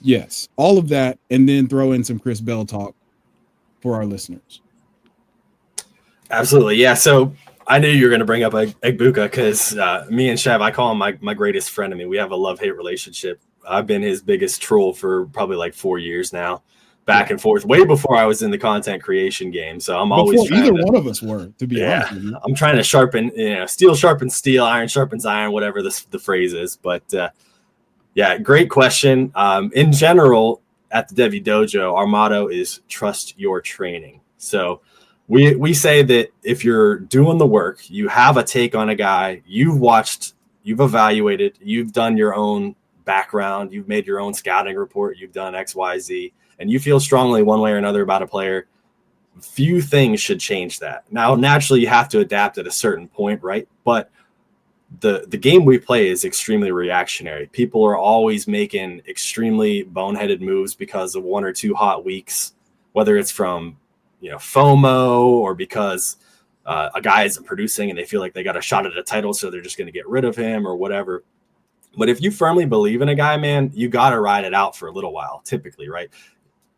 yes, all of that, and then throw in some Chris Bell talk for our listeners. Absolutely. Yeah. So I knew you were going to bring up Ibuka because me and Chev, I call him my greatest friend. I mean, we have a love-hate relationship. I've been his biggest troll for probably like 4 years now, back and forth, way before I was in the content creation game. So I'm always either one of us were, to be honest with you. I'm trying to sharpen, steel sharpens steel, iron sharpens iron, whatever the phrase is. But yeah, great question. In general, at the Devi Dojo, our motto is trust your training. So we say that if you're doing the work, you have a take on a guy, you've watched, you've evaluated, you've done your own background, you've made your own scouting report, you've done X, Y, Z, and you feel strongly one way or another about a player, few things should change that. Now, naturally, you have to adapt at a certain point, right? But the game we play is extremely reactionary. People are always making extremely boneheaded moves because of one or two hot weeks, whether it's from FOMO or because a guy isn't producing and they feel like they got a shot at a title, so they're just going to get rid of him or whatever. But if you firmly believe in a guy, man, you got to ride it out for a little while, typically, right?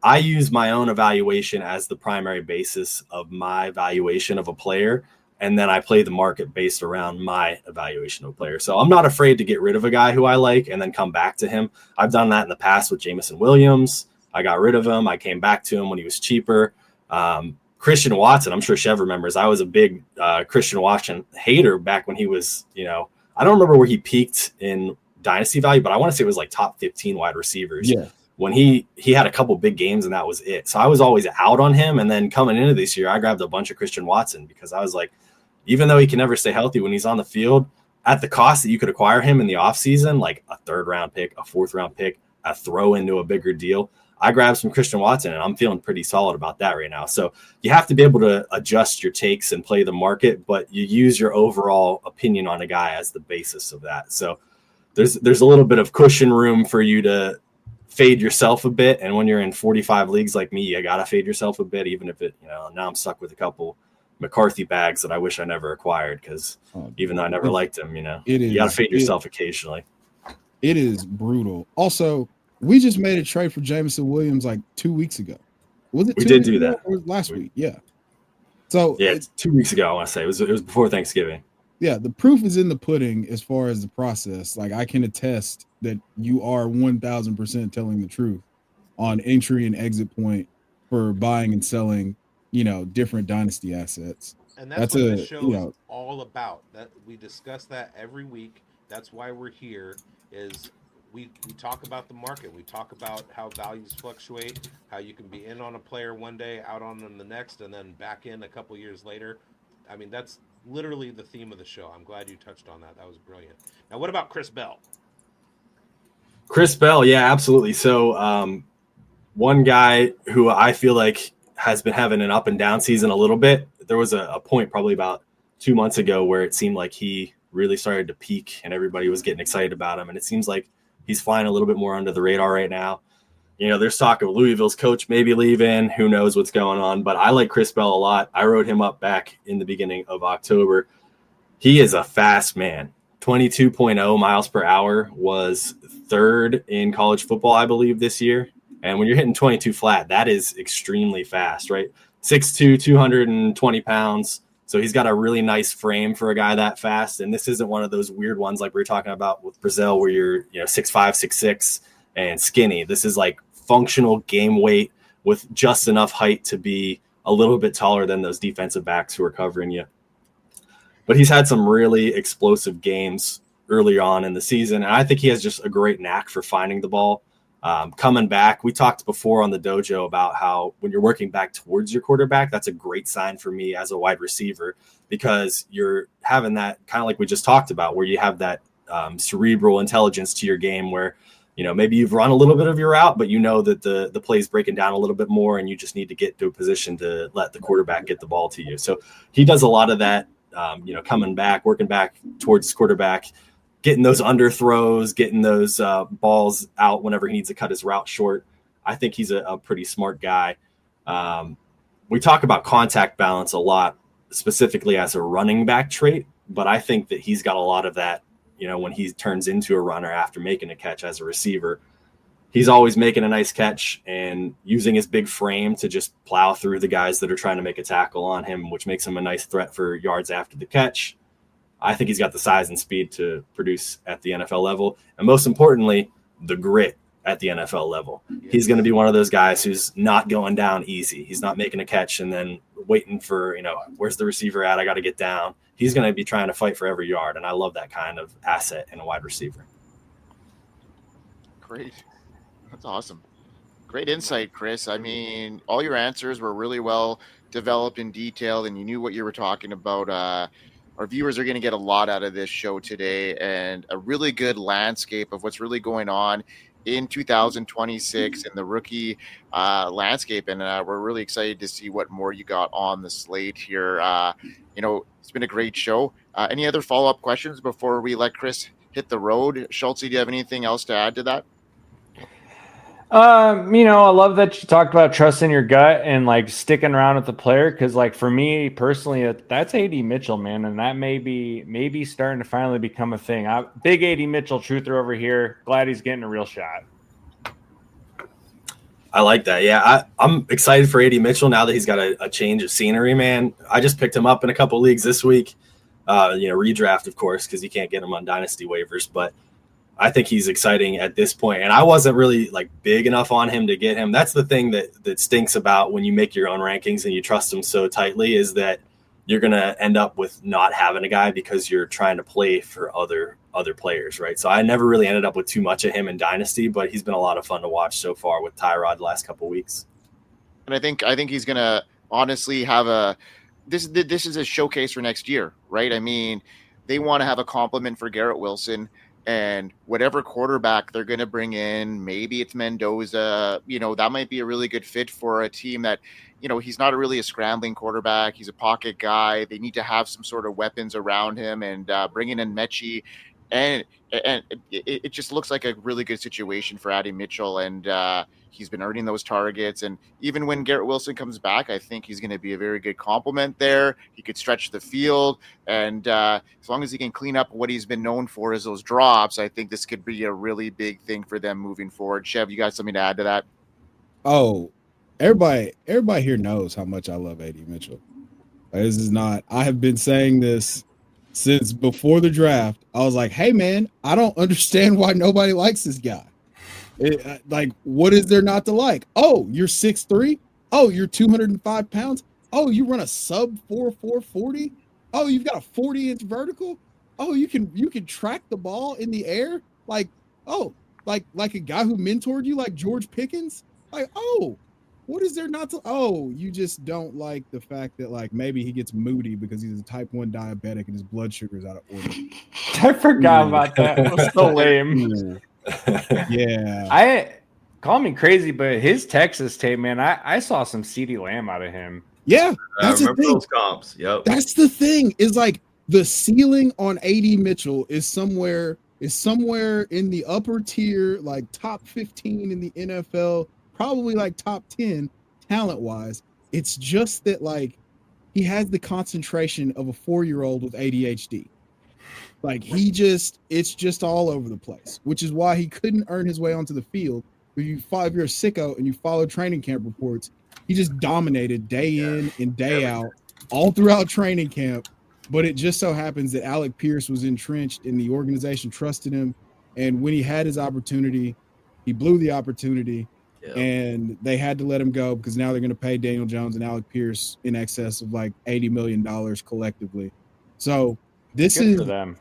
I use my own evaluation as the primary basis of my evaluation of a player, and then I play the market based around my evaluation of a player. So I'm not afraid to get rid of a guy who I like and then come back to him. I've done that in the past with Jameson Williams. I got rid of him. I came back to him when he was cheaper. Christian Watson, I'm sure Chev remembers, I was a big Christian Watson hater back when he was, I don't remember where he peaked in dynasty value, but I want to say it was like top 15 wide receivers. Yeah. When he had a couple big games and that was it. So I was always out on him. And then coming into this year, I grabbed a bunch of Christian Watson because I was like, even though he can never stay healthy when he's on the field, at the cost that you could acquire him in the offseason, like a 3rd round pick, a 4th round pick, a throw into a bigger deal, I grabbed some Christian Watson, and I'm feeling pretty solid about that right now. So you have to be able to adjust your takes and play the market, but you use your overall opinion on a guy as the basis of that. So there's a little bit of cushion room for you to fade yourself a bit. And when you're in 45 leagues like me, you got to fade yourself a bit, even if it, now I'm stuck with a couple McCarthy bags that I wish I never acquired because even though I never liked him, you got to fade yourself occasionally. It is brutal. Also, we just made a trade for Jameson Williams like 2 weeks ago. Was it? We did do that. Or last week. Yeah. So yeah, 2 weeks ago, I want to say it was before Thanksgiving. Yeah, the proof is in the pudding as far as the process. Like I can attest that you are 1,000% telling the truth on entry and exit point for buying and selling, different dynasty assets. And that's what the show is all about. That we discuss that every week. That's why we're here. Is we talk about the market. We talk about how values fluctuate, how you can be in on a player one day, out on them the next, and then back in a couple years later. I mean, that's literally the theme of the show. I'm glad you touched on that. That was brilliant. Now, what about Chris Bell? Chris Bell, yeah, absolutely. So one guy who I feel like has been having an up and down season a little bit. There was a point probably about 2 months ago where it seemed like he really started to peak and everybody was getting excited about him. And it seems like he's flying a little bit more under the radar right now. There's talk of Louisville's coach maybe leaving. Who knows what's going on? But I like Chris Bell a lot. I wrote him up back in the beginning of October. He is a fast man. 22.0 miles per hour was third in college football, I believe, this year. And when you're hitting 22 flat, that is extremely fast, right? 6'2", 220 pounds. So he's got a really nice frame for a guy that fast. And this isn't one of those weird ones like we were talking about with Braswell where you're 6'5", 6'6", and skinny. This is like functional game weight with just enough height to be a little bit taller than those defensive backs who are covering you. But he's had some really explosive games early on in the season. And I think he has just a great knack for finding the ball. Coming back, we talked before on the dojo about how when you're working back towards your quarterback, that's a great sign for me as a wide receiver, because you're having that kind of like we just talked about, where you have that cerebral intelligence to your game where, maybe you've run a little bit of your route, but that the play is breaking down a little bit more and you just need to get to a position to let the quarterback get the ball to you. So he does a lot of that, coming back, working back towards his quarterback, getting those underthrows, getting those balls out whenever he needs to cut his route short. I think he's a pretty smart guy. We talk about contact balance a lot, specifically as a running back trait, but I think that he's got a lot of that, when he turns into a runner after making a catch as a receiver. He's always making a nice catch and using his big frame to just plow through the guys that are trying to make a tackle on him, which makes him a nice threat for yards after the catch. I think he's got the size and speed to produce at the NFL level. And most importantly, the grit at the NFL level. Yes. He's going to be one of those guys who's not going down easy. He's not making a catch and then waiting for, where's the receiver at? I got to get down. He's going to be trying to fight for every yard. And I love that kind of asset in a wide receiver. Great. That's awesome. Great insight, Chris. I mean, all your answers were really well developed and detailed, and you knew what you were talking about. Our viewers are going to get a lot out of this show today, and a really good landscape of what's really going on in 2026 in the rookie landscape. And we're really excited to see what more you got on the slate here. It's been a great show. Any other follow-up questions before we let Chris hit the road? Schultzy, do you have anything else to add to that? I love that you talked about trusting your gut and like sticking around with the player. Cause like for me personally, that's AD Mitchell, man. And that may be starting to finally become a thing. Big AD Mitchell truther over here. Glad he's getting a real shot. I like that. Yeah. I'm excited for AD Mitchell now that he's got a change of scenery, man. I just picked him up in a couple leagues this week, redraft of course, cause you can't get him on dynasty waivers, but I think he's exciting at this point. And I wasn't really like big enough on him to get him. That's the thing that stinks about when you make your own rankings and you trust him so tightly, is that you're going to end up with not having a guy because you're trying to play for other players, right? So I never really ended up with too much of him in Dynasty, but he's been a lot of fun to watch so far with Tyrod the last couple of weeks. And I think he's going to honestly have this is a showcase for next year, right? I mean, they want to have a compliment for Garrett Wilson. And whatever quarterback they're going to bring in, maybe it's Mendoza, that might be a really good fit for a team that, he's not really a scrambling quarterback. He's a pocket guy. They need to have some sort of weapons around him, and bringing in Mechie. And it just looks like a really good situation for Addy Mitchell. And he's been earning those targets. And even when Garrett Wilson comes back, I think he's going to be a very good complement there. He could stretch the field. And as long as he can clean up what he's been known for as those drops, I think this could be a really big thing for them moving forward. Chev, you got something to add to that? Oh, everybody here knows how much I love AD Mitchell. This is not, I have been saying this since before the draft. I was like, hey man, I don't understand why nobody likes this guy. What is there not to like? Oh, you're 6'3". Oh, you're 205 pounds. Oh, you run a sub 4.40. Oh, you've got a 40-inch vertical. Oh, you can track the ball in the air. Like a guy who mentored you, like George Pickens. What is there not to? Oh, you just don't like the fact that like maybe he gets moody because he's a type 1 diabetic and his blood sugar is out of order. I forgot about that. It was so lame. Yeah. I call me crazy, but his Texas tape, man, I saw some CeeDee Lamb out of him. Yeah, that's the thing. Those comps. Yep. That's the thing. Is like the ceiling on AD Mitchell is somewhere in the upper tier, like top 15 in the NFL. Probably like top 10 talent-wise. It's just that like he has the concentration of a 4-year-old with ADHD. Like it's just all over the place, which is why he couldn't earn his way onto the field. If you're a sicko and you follow training camp reports, he just dominated day in and day out, all throughout training camp. But it just so happens that Alec Pierce was entrenched and the organization trusted him. And when he had his opportunity, he blew the opportunity. Yep. And they had to let him go because now they're going to pay Daniel Jones and Alec Pierce in excess of like $80 million collectively. So this Good is for them.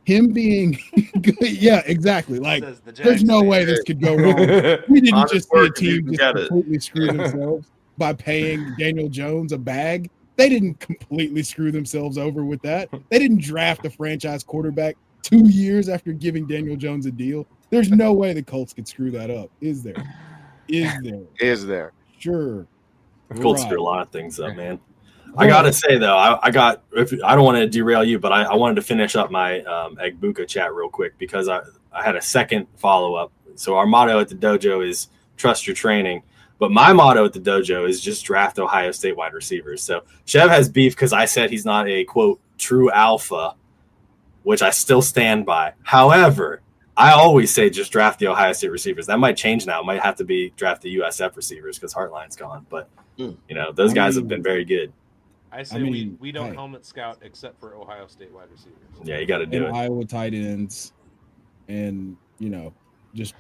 Him being good. Yeah, exactly. Like there's no way this could go wrong. We didn't just see a team just completely screw themselves by paying Daniel Jones a bag. They didn't completely screw themselves over with that. They didn't draft a franchise quarterback 2 years after giving Daniel Jones a deal. There's no way the Colts could screw that up. Is there? Is there? Sure. Colts screw a lot of things up, man. I gotta say though, I don't want to derail you, but I wanted to finish up my Egbuka chat real quick because I had a second follow up. So our motto at the dojo is trust your training, but my motto at the dojo is just draft Ohio State wide receivers. So Chev has beef because I said he's not a quote true alpha, which I still stand by. However, I always say just draft the Ohio State receivers. That might change now. It might have to be draft the USF receivers because Hartline's gone, but those guys have been very good. I say we don't helmet scout except for Ohio State wide receivers. Yeah, you got to do it. Iowa tight ends, and just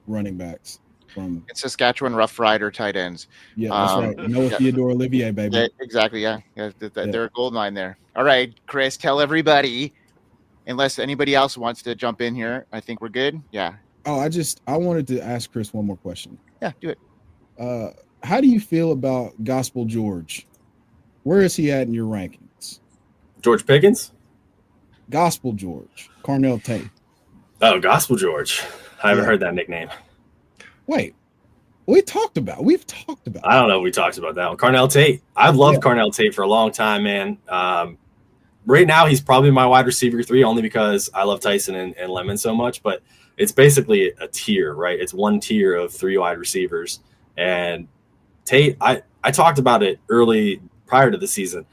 running backs from Saskatchewan Rough Rider tight ends. Yeah, that's right. Noah Theodore Olivier, baby. Yeah, exactly. Yeah, they're a gold mine there. All right, Chris, tell everybody. Unless anybody else wants to jump in here, I think we're good. Yeah. Oh, I wanted to ask Chris one more question. Yeah, do it. How do you feel about Gospel George? Where is he at in your rankings? George Pickens? Gospel George. Carnell Tate. Oh, Gospel George. I haven't heard that nickname. Wait. We've talked about I don't know if we talked about that one. Carnell Tate. I've loved Carnell Tate for a long time, man. Right now, he's probably my wide receiver 3 only because I love Tyson and Lemon so much. But it's basically a tier, right? It's one tier of 3 wide receivers. And Tate, I talked about it early prior to the season.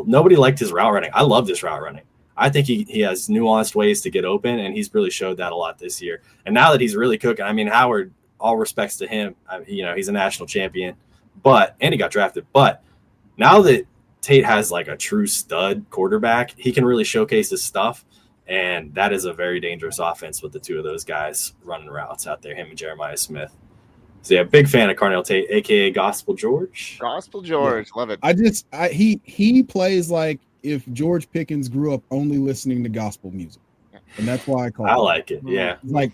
Nobody liked his route running. I love this route running. I think he has nuanced ways to get open, and he's really showed that a lot this year. And now that he's really cooking, I mean, Howard, all respects to him. He's a national champion, and he got drafted. But now that Tate has like a true stud quarterback, he can really showcase his stuff, and that is a very dangerous offense with the 2 of those guys running routes out there, him and Jeremiah Smith. So yeah, big fan of Carnell Tate, aka Gospel George. Gospel George, love it. He plays like if George Pickens grew up only listening to gospel music, and that's why I like it. Yeah, like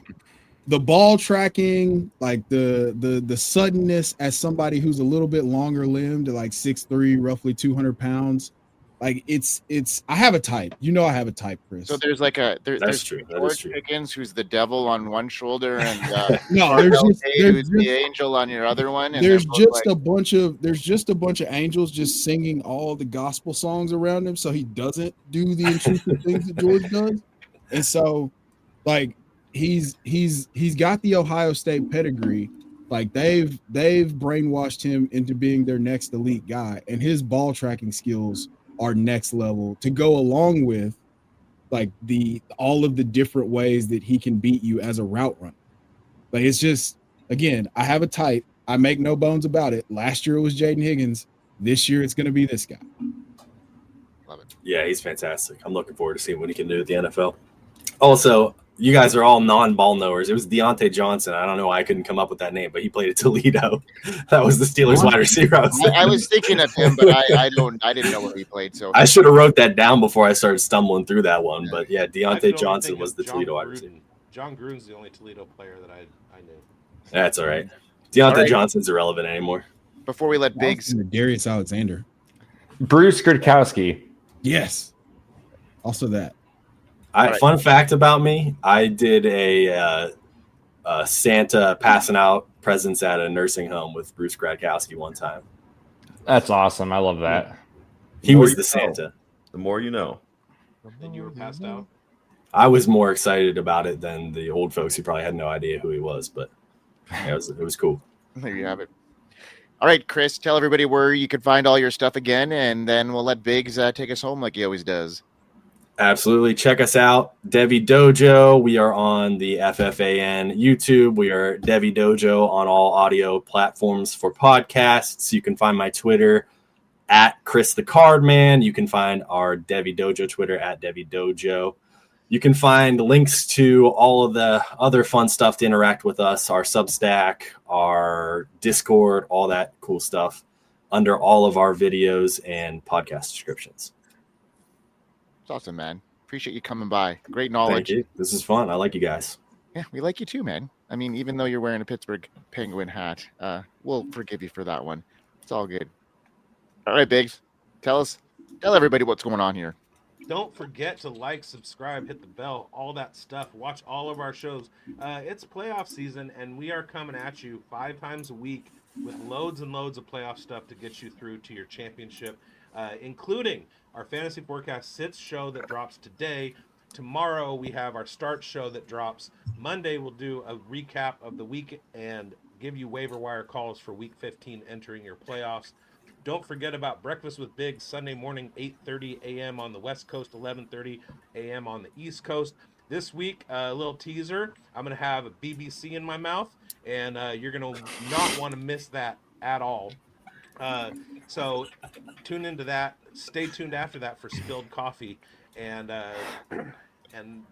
the ball tracking, like the suddenness as somebody who's a little bit longer limbed, like 6'3", roughly 200 pounds. Like it's I have a type. I have a type, Chris. So there's like there's true. George Pickens, who's the devil on one shoulder, and there's the angel on your other one. And there's just a bunch of angels just singing all the gospel songs around him, so he doesn't do the intrusive things that George does. And so, like he's got the Ohio State pedigree. Like they've brainwashed him into being their next elite guy, and his ball tracking skills are next level to go along with like all of the different ways that he can beat you as a route runner. Like it's just, again, I have a type. I make no bones about it. Last year it was Jaden Higgins. This year it's going to be this guy. Love it. Yeah, he's fantastic. I'm looking forward to seeing what he can do at the NFL. Also, you guys are all non-ball knowers. It was Deontay Johnson. I don't know why I couldn't come up with that name, but he played at Toledo. That was the Steelers wide receiver. I was thinking of him, but I didn't know where he played. So I should have wrote that down before I started stumbling through that one. But yeah, Deontay Johnson was the Toledo wide receiver. John Gruden's the only Toledo player that I knew. That's all right. Deontay Johnson's irrelevant anymore. Before we let Bigz, Darius Alexander, Bruce Gradkowski. Yes, also that. Fun fact about me, I did a Santa passing out presents at a nursing home with Bruce Gradkowski one time. That's awesome. I love that. He was the Santa. The more you know. Then you were passed out. I was more excited about it than the old folks who probably had no idea who he was, but it was cool. There you have it. All right, Chris, tell everybody where you can find all your stuff again, and then we'll let Bigz take us home like he always does. Absolutely. Check us out. Devi Dojo. We are on the FFAN YouTube. We are Devi Dojo on all audio platforms for podcasts. You can find my Twitter at Chris the Cardman. You can find our Devi Dojo Twitter at Devi Dojo. You can find links to all of the other fun stuff to interact with us, our Substack, our Discord, all that cool stuff under all of our videos and podcast descriptions. It's awesome, man. Appreciate you coming by. Great knowledge. Thank you. This is fun. I like you guys. Yeah, we like you too, man. I mean, even though you're wearing a Pittsburgh Penguin hat, we'll forgive you for that one. It's all good. All right, Bigz. Tell everybody what's going on here. Don't forget to like, subscribe, hit the bell, all that stuff. Watch all of our shows. It's playoff season, and we are coming at you 5 times a week with loads and loads of playoff stuff to get you through to your championship, including our Fantasy Forecast Sits show that drops today. Tomorrow, we have our Start show that drops. Monday, we'll do a recap of the week and give you waiver wire calls for Week 15 entering your playoffs. Don't forget about Breakfast with Bigz Sunday morning, 8:30 a.m. on the West Coast, 11:30 a.m. on the East Coast. This week, a little teaser. I'm going to have a BBC in my mouth, and you're going to not want to miss that at all. So tune into that. Stay tuned after that for Spilled Coffee, and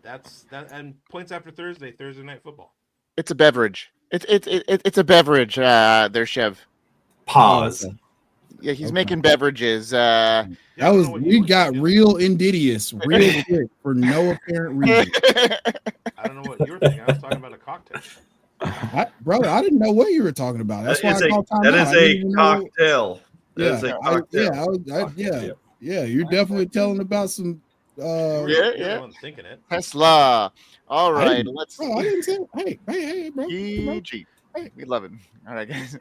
that's that. And Points After Thursday Night Football. It's a beverage. It's a beverage. There's Chev. Pause. Yeah, he's making beverages. We got real insidious, real quick for no apparent reason. I don't know what you were thinking. I was talking about a cocktail. Brother, I didn't know what you were talking about. That's why I called time out. That is a cocktail. Yeah. You're definitely telling about some. Yeah. Thinking it. Tesla. All right, let's. Bro, I didn't say. Hey, bro. EG. Hey, we love it. All right, guys.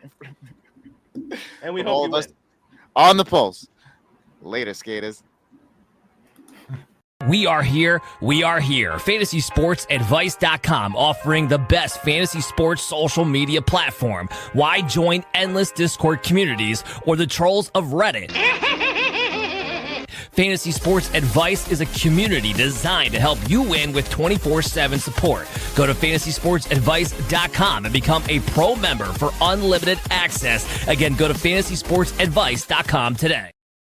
And we hope you win. On the pulse. Later, skaters. We are here. FantasySportsAdvice.com, offering the best fantasy sports social media platform. Why join endless Discord communities or the trolls of Reddit? Fantasy Sports Advice is a community designed to help you win with 24/7 support. Go to FantasySportsAdvice.com and become a pro member for unlimited access. Again, go to FantasySportsAdvice.com today.